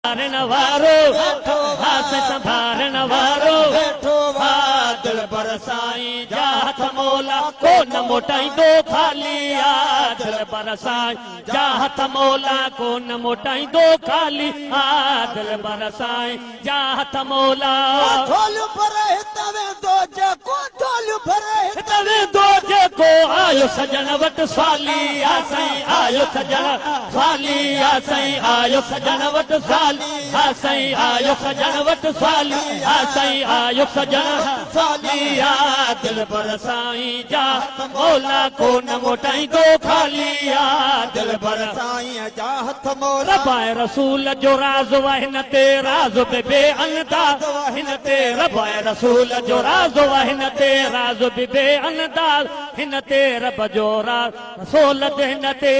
संभारण वारो हाथ संभारण वारो दिल पर साईं जा हथ मौला को न मोटाईंदो खाली आ दिल पर साईं जा हथ मौला को न मोटाईंदो खाली आ दिल पर साईं जा हथ मौला ढोल भरे तवे दो जेको ढोल भरे तवे दो जेको आयो सजन वट साली आ साईं आयो सजन साली आ साईं आयो सजन वट साली आ साईं आयो सजन वट साली आ साईं आयो सजन साली आ दिल पर साईं जा मौला को न मोटाईंदो खाली आ दिल पर साईं जा हथ मौला रबाए रसूल जो राज वहन ते राज बे अंदाज हिन ते रबाए रसूल जो राज वहन ते राज बे अंदाज हिन ते रब जो राज रसूल हिन ते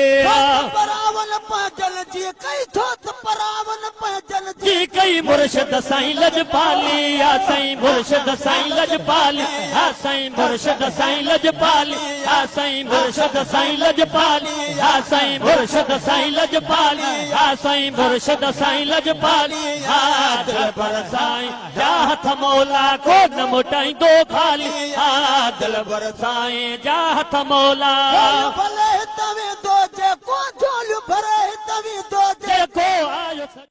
परावन पाजल जी कई थोत परावन पाजल जी कई मुर्शिद साईं लजपाली आ साईं मुर्शिद साईं लजपाली आ साईं मुर्शिद साईं लजपाली आ साईं मुर्शिद साईं लजपाली आ साईं मुर्शिद साईं लजपाली आ साईं मुर्शिद साईं लजपाली आ दिल पर साईं जा हथ मौला को न मोटाईंदो खाली आ दिल पर साईं जा हथ मौला भले तवे दो जेको ढोल भरे तवे दो जेको आयो